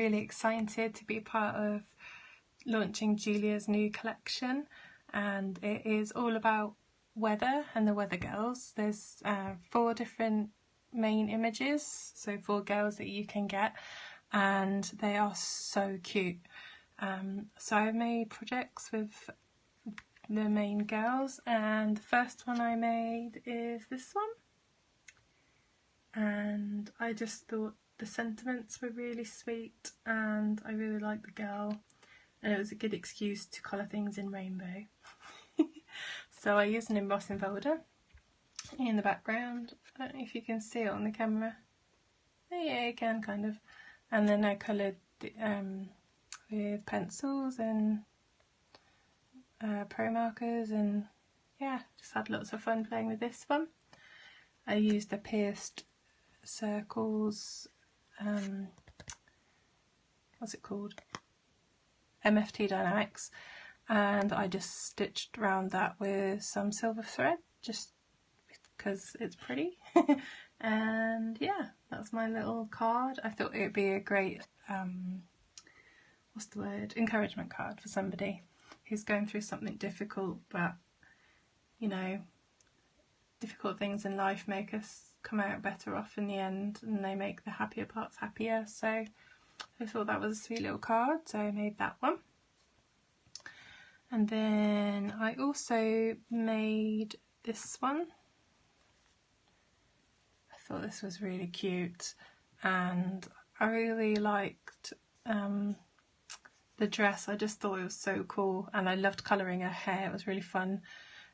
really excited to be part of launching Julia's new collection, and it is all about weather and the weather girls. There's 4 different main images, so 4 girls that you can get, and they are so cute. So I've made projects with the main girls, and the first one I made is this one, and I just thought the sentiments were really sweet and I really liked the girl, and it was a good excuse to colour things in rainbow. So I used an embossing folder in the background. I don't know if you can see it on the camera. Yeah, you can kind of. And then I coloured with pencils and pro markers, and yeah, just had lots of fun playing with this one. I used the pierced circles, what's it called? MFT Dynamics, and I just stitched around that with some silver thread just because it's pretty. And yeah, that's my little card. I thought it would be a great what's the word, encouragement card for somebody who's going through something difficult, but you know, difficult things in life make us come out better off in the end, and they make the happier parts happier. So I thought that was a sweet little card, so I made that one. And then I also made this one. I thought this was really cute, and I really liked the dress. I just thought it was so cool, and I loved colouring her hair. It was really fun.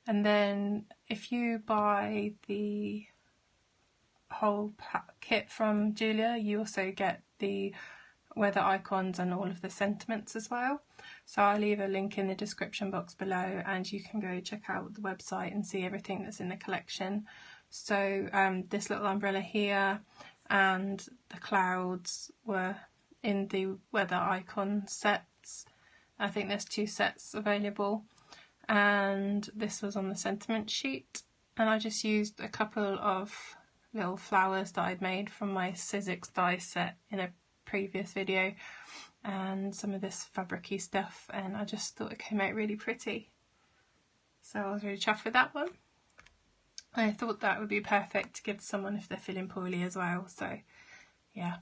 And then if you buy the whole kit from Julia, you also get the weather icons and all of the sentiments as well. So I'll leave a link in the description box below, and you can go check out the website and see everything that's in the collection. So this little umbrella here and the clouds were in the weather icon sets. I think there's 2 sets available, and this was on the sentiment sheet, and I just used a couple of little flowers that I'd made from my Sizzix die set in a previous video, and some of this fabricy stuff, and I just thought it came out really pretty. So I was really chuffed with that one. I thought that would be perfect to give to someone if they're feeling poorly as well, so yeah.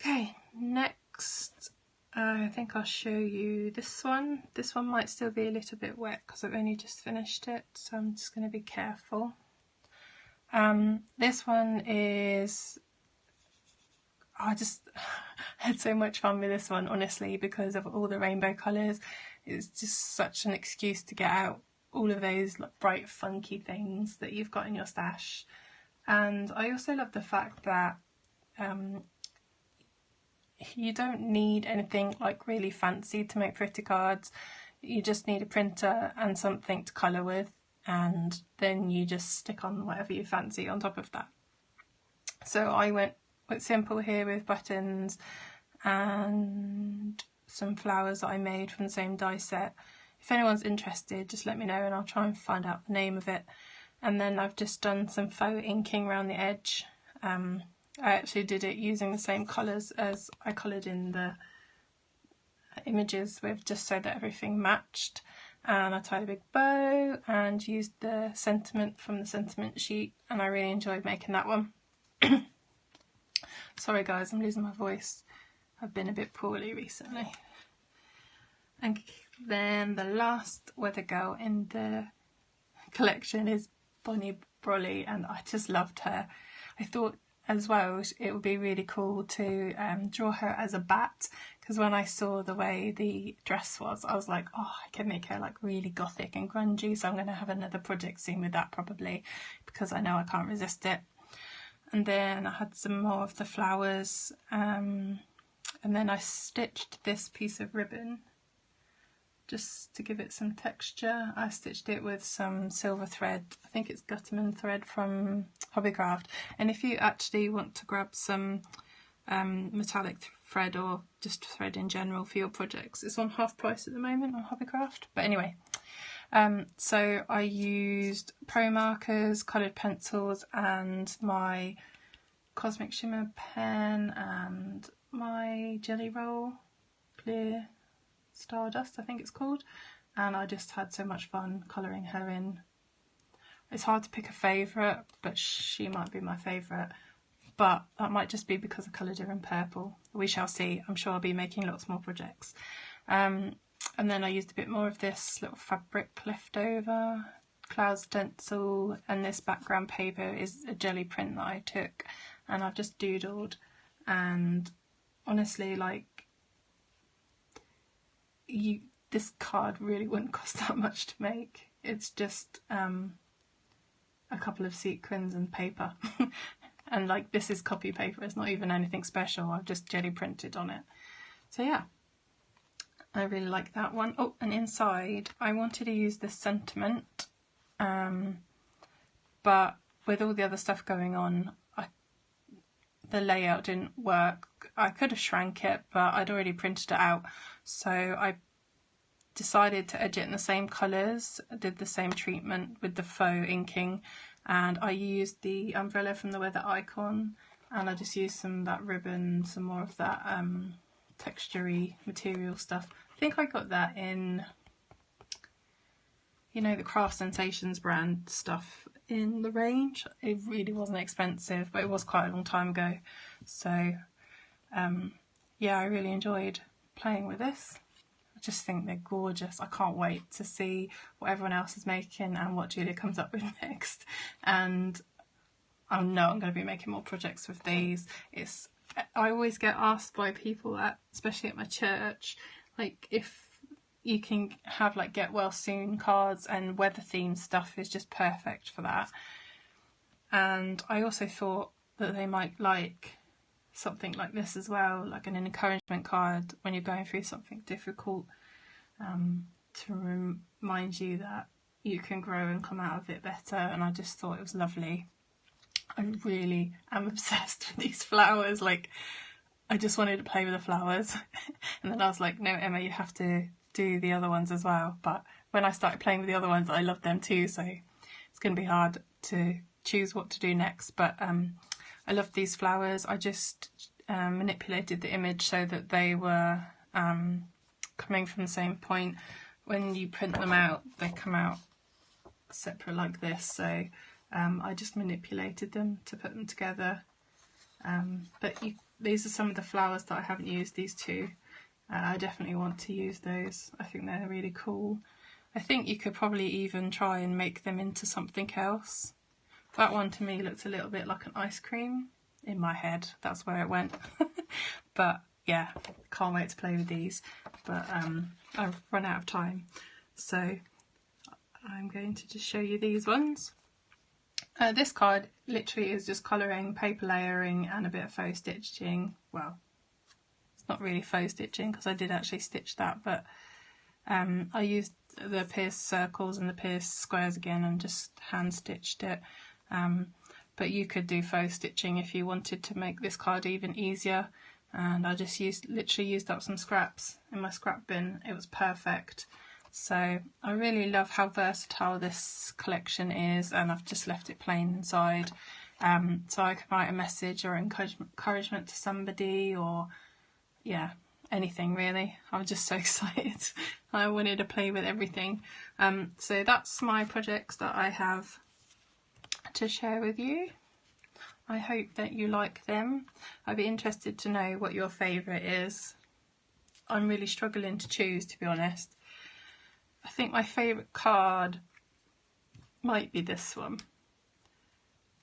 Okay, next I think I'll show you this one. This one might still be a little bit wet because I've only just finished it, so I'm just going to be careful. This one is, I just had so much fun with this one, honestly, because of all the rainbow colours. It's just such an excuse to get out all of those like bright funky things that you've got in your stash. And I also love the fact that you don't need anything like really fancy to make pretty cards. You just need a printer and something to colour with, and then you just stick on whatever you fancy on top of that. So I went quite simple here with buttons and some flowers that I made from the same die set. If anyone's interested, just let me know and I'll try and find out the name of it. And then I've just done some faux inking around the edge. I actually did it using the same colours as I coloured in the images with, just so that everything matched. And I tied a big bow and used the sentiment from the sentiment sheet, and I really enjoyed making that one. Sorry guys, I'm losing my voice. I've been a bit poorly recently. And then the last weather girl in the collection is Bonnie Brolly, and I just loved her. I thought as well it would be really cool to draw her as a bat, because when I saw the way the dress was, I was like, oh, I can make her like really gothic and grungy, so I'm going to have another project soon with that probably, because I know I can't resist it. And then I had some more of the flowers, and then I stitched this piece of ribbon just to give it some texture. I stitched it with some silver thread. I think it's Gutterman thread from Hobbycraft. And if you actually want to grab some metallic thread or just thread in general for your projects, it's on half price at the moment on Hobbycraft. But anyway, so I used pro markers, coloured pencils, and my Cosmic Shimmer pen, and my jelly roll, Clear Stardust I think it's called, and I just had so much fun colouring her in. It's hard to pick a favourite, but she might be my favourite, but that might just be because I coloured her in purple. We shall see. I'm sure I'll be making lots more projects. And then I used a bit more of this little fabric leftover, cloud stencil, and this background paper is a jelly print that I took and I've just doodled. And honestly, like, this card really wouldn't cost that much to make. It's just a couple of sequins and paper. And like, this is copy paper, it's not even anything special, I've just jelly printed on it. So yeah, I really like that one. Oh, and inside I wanted to use this sentiment, but with all the other stuff going on, the layout didn't work. I could have shrank it, but I'd already printed it out, so I decided to edge it in the same colours, did the same treatment with the faux inking, and I used the umbrella from the Weather Icon, and I just used some of that ribbon, some more of that texture-y material stuff. I think I got that in, you know, the Craft Sensations brand stuff in the range. It really wasn't expensive, but it was quite a long time ago. So yeah, I really enjoyed playing with this. I just think they're gorgeous. I can't wait to see what everyone else is making and what Julia comes up with next. And I know I'm going to be making more projects with these. I always get asked by people, especially at my church, like if you can have like get well soon cards, and weather themed stuff is just perfect for that. And I also thought that they might like something like this as well, like an encouragement card when you're going through something difficult, to remind you that you can grow and come out of it better. And I just thought it was lovely. I really am obsessed with these flowers. Like, I just wanted to play with the flowers and then I was like, no Emma, you have to do the other ones as well. But when I started playing with the other ones, I loved them too, so it's going to be hard to choose what to do next. But I love these flowers. I just manipulated the image so that they were coming from the same point. When you print them out, they come out separate like this, so I just manipulated them to put them together. But these are some of the flowers that I haven't used, these two. I definitely want to use those. I think they're really cool. I think you could probably even try and make them into something else. That one to me looks a little bit like an ice cream. In my head, that's where it went. But yeah, can't wait to play with these. But I've run out of time, so I'm going to just show you these ones. This card literally is just colouring, paper layering and a bit of faux stitching. Well, it's not really faux stitching because I did actually stitch that, but I used the pierced circles and the pierced squares again and just hand stitched it. But you could do faux stitching if you wanted to make this card even easier. And I just literally used up some scraps in my scrap bin. It was perfect. So I really love how versatile this collection is, and I've just left it plain inside. So I can write a message or encouragement to somebody, or yeah, anything really. I was just so excited. I wanted to play with everything. So that's my projects that I have to share with you. I hope that you like them. I'd be interested to know what your favourite is. I'm really struggling to choose, to be honest. I think my favourite card might be this one.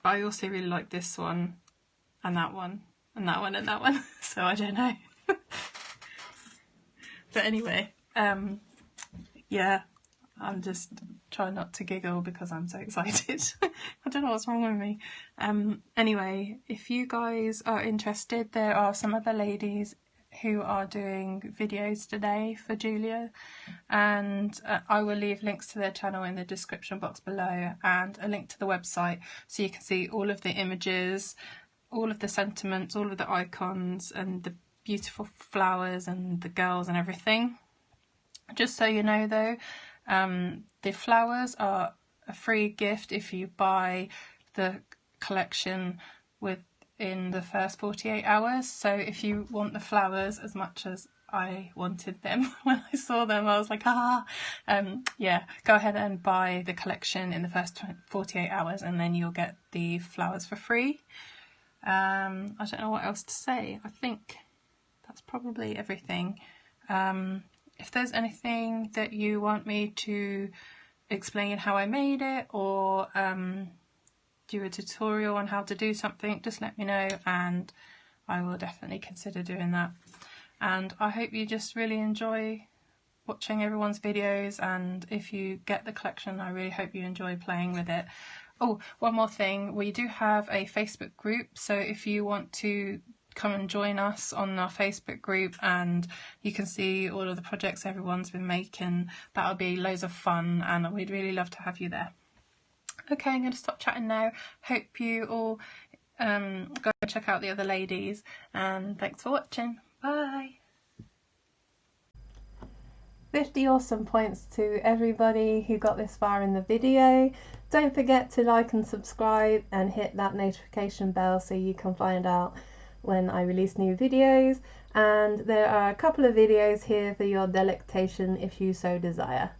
But I also really like this one, and that one, and that one, and that one. So I don't know. But anyway, yeah, I'm just trying not to giggle because I'm so excited. I don't know what's wrong with me. Anyway, if you guys are interested, there are some other ladies who are doing videos today for Julia, and I will leave links to their channel in the description box below, and a link to the website so you can see all of the images, all of the sentiments, all of the icons, and the beautiful flowers and the girls and everything. Just so you know though, the flowers are a free gift if you buy the collection with in the first 48 hours. So if you want the flowers as much as I wanted them when I saw them, I was like, yeah, go ahead and buy the collection in the first 48 hours and then you'll get the flowers for free. I don't know what else to say. I think that's probably everything. If there's anything that you want me to explain how I made it, or do a tutorial on how to do something, just let me know and I will definitely consider doing that. And I hope you just really enjoy watching everyone's videos, and if you get the collection, I really hope you enjoy playing with it. Oh, one more thing, we do have a Facebook group, so if you want to come and join us on our Facebook group and you can see all of the projects everyone's been making, that'll be loads of fun and we'd really love to have you there. Okay, I'm going to stop chatting now. Hope you all go check out the other ladies, and thanks for watching. Bye! 50 awesome points to everybody who got this far in the video. Don't forget to like and subscribe and hit that notification bell so you can find out when I release new videos, and there are a couple of videos here for your delectation if you so desire.